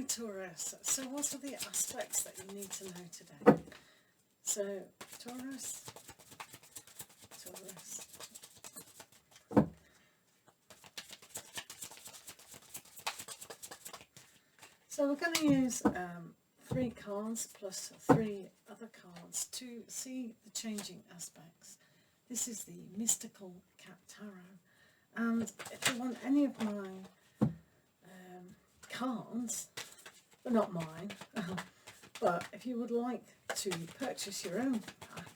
Taurus, so what are the aspects that you need to know today? So, Taurus. So we're going to use 3 cards plus 3 other cards to see the changing aspects. This is the Mystical Cat Tarot, and if you want any of my cards, they're not mine, but if you would like to purchase your own pack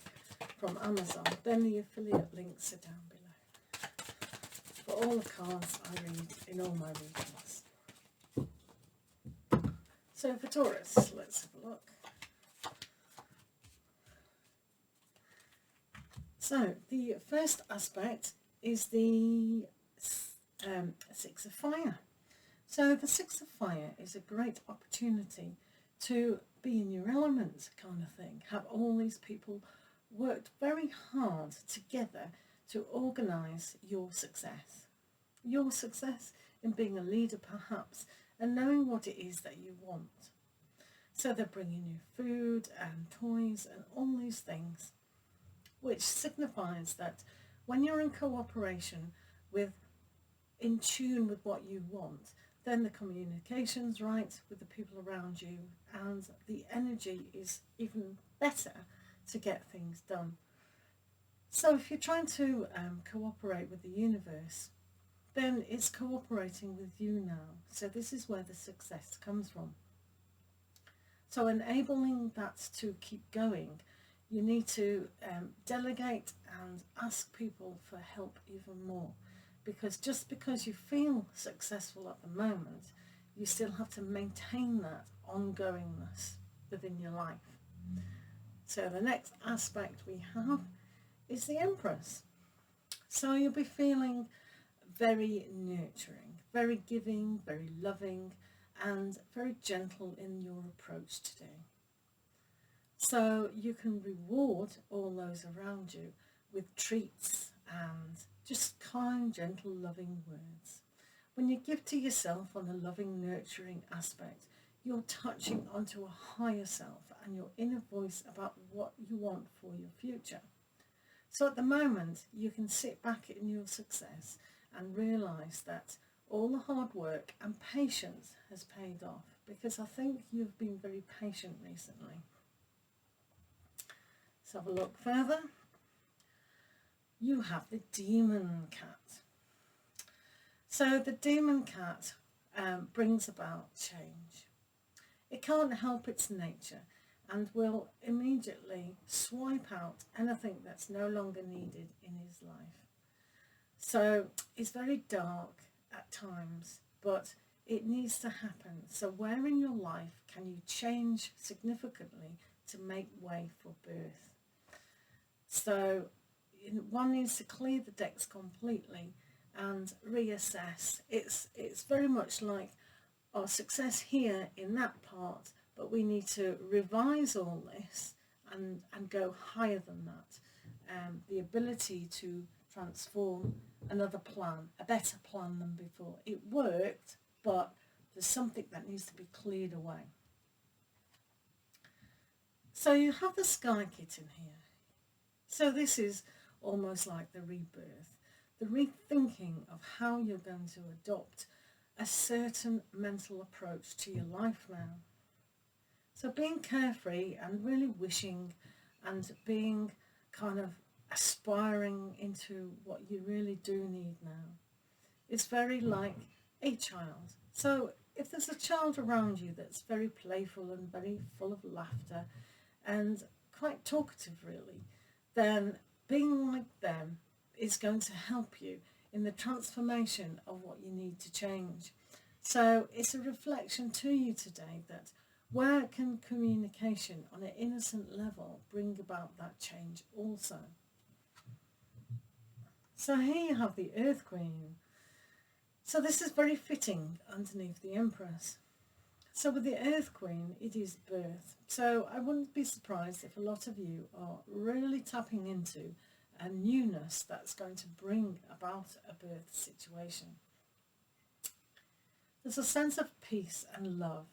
from Amazon, then the affiliate links are down below for all the cards I read in all my readings. So for Taurus, let's have a look. So the first aspect is the 6 of Fire. So the 6 of Fire is a great opportunity to be in your element kind of thing. Have all these people worked very hard together to organise your success. Your success in being a leader perhaps, and knowing what it is that you want. So they're bringing you food and toys and all these things, which signifies that when you're in cooperation with, in tune with what you want, then the communication's right with the people around you, and the energy is even better to get things done. So if you're trying to cooperate with the universe, then it's cooperating with you now. So this is where the success comes from. So enabling that to keep going, you need to delegate and ask people for help even more. Because just because you feel successful at the moment, you still have to maintain that ongoingness within your life. So the next aspect we have is the Empress. So you'll be feeling very nurturing, very giving, very loving, and very gentle in your approach today. So you can reward all those around you with treats and just kind, gentle, loving words. When you give to yourself on a loving, nurturing aspect, you're touching onto a higher self and your inner voice about what you want for your future. So at the moment, you can sit back in your success and realise that all the hard work and patience has paid off, because I think you've been very patient recently. Let's have a look further. You have the Demon Cat. So the Demon Cat brings about change. It can't help its nature and will immediately swipe out anything that's no longer needed in his life. So it's very dark at times, but it needs to happen. So where in your life can you change significantly to make way for birth? So one needs to clear the decks completely and reassess. It's very much like our success here in that part, but we need to revise all this and go higher than that. The ability to transform another plan, a better plan than before. It worked, but there's something that needs to be cleared away. So you have the Sky Kitten here. So this is almost like the rebirth, the rethinking of how you're going to adopt a certain mental approach to your life now. So being carefree and really wishing and being kind of aspiring into what you really do need now. It's very like a child. So if there's a child around you that's very playful and very full of laughter and quite talkative really, then being like them is going to help you in the transformation of what you need to change. So it's a reflection to you today that where can communication on an innocent level bring about that change also? So here you have the Earth Queen. So this is very fitting underneath the Empress. So with the Earth Queen, it is birth. So I wouldn't be surprised if a lot of you are really tapping into a newness that's going to bring about a birth situation. There's a sense of peace and love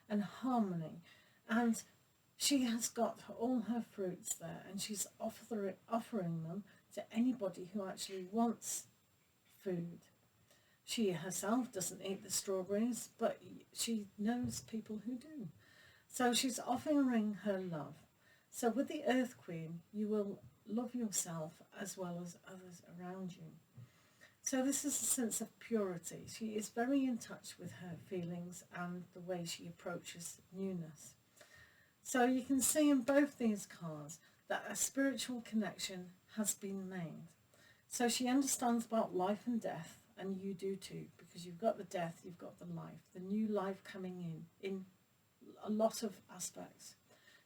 and harmony. And she has got all her fruits there, and she's offering them to anybody who actually wants food. She herself doesn't eat the strawberries, but she knows people who do. So she's offering her love. So with the Earth Queen, you will love yourself as well as others around you. So this is a sense of purity. She is very in touch with her feelings and the way she approaches newness. So you can see in both these cards that a spiritual connection has been made. So she understands about life and death, and you do too, because you've got the death, you've got the life, the new life coming in a lot of aspects.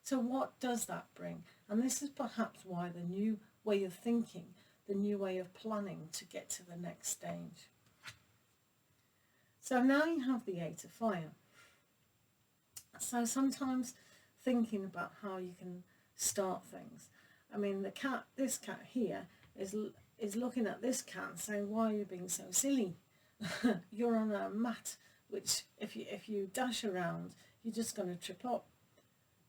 So what does that bring? And this is perhaps why the new way of thinking, the new way of planning to get to the next stage. So now you have the Eight of Fire. So sometimes thinking about how you can start things. I mean, this cat here is looking at this cat and saying, why are you being so silly? You're on a mat, which if you dash around, you're just going to trip up.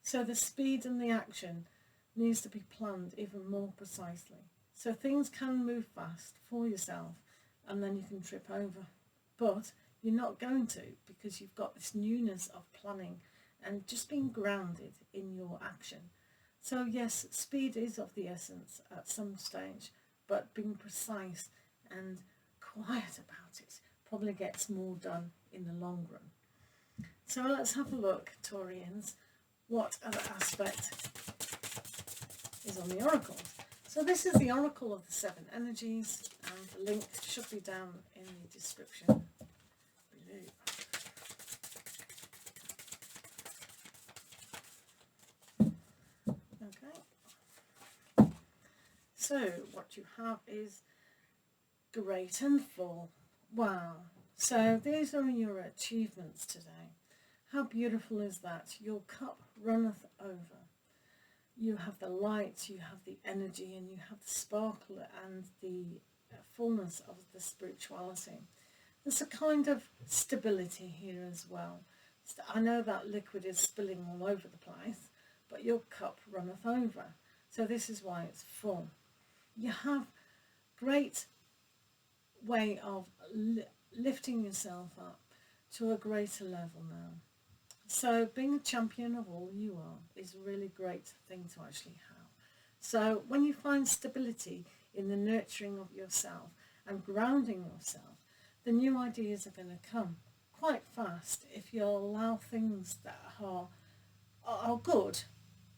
So the speed and the action needs to be planned even more precisely. So things can move fast for yourself, and then you can trip over. But you're not going to, because you've got this newness of planning and just being grounded in your action. So yes, speed is of the essence at some stage, but being precise and quiet about it probably gets more done in the long run. So let's have a look, Taurians, what other aspect is on the oracles. So this is the oracle of the 7 energies, and the link should be down in the description below. Okay, so what you have is great and full. Wow, so these are your achievements today. How beautiful is that? Your cup runneth over. You have the light, you have the energy, and you have the sparkle and the fullness of the spirituality. There's a kind of stability here as well. I know that liquid is spilling all over the place, but your cup runneth over. So this is why it's full. You have great way of lifting yourself up to a greater level now. So being a champion of all you are is a really great thing to actually have. So when you find stability in the nurturing of yourself and grounding yourself, the new ideas are going to come quite fast if you allow things that are good,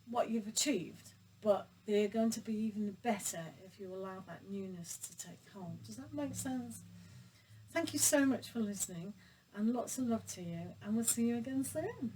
what you've achieved, but they're going to be even better if you allow that newness to take hold. Does that make sense? Thank you so much for listening, and lots of love to you, and we'll see you again soon.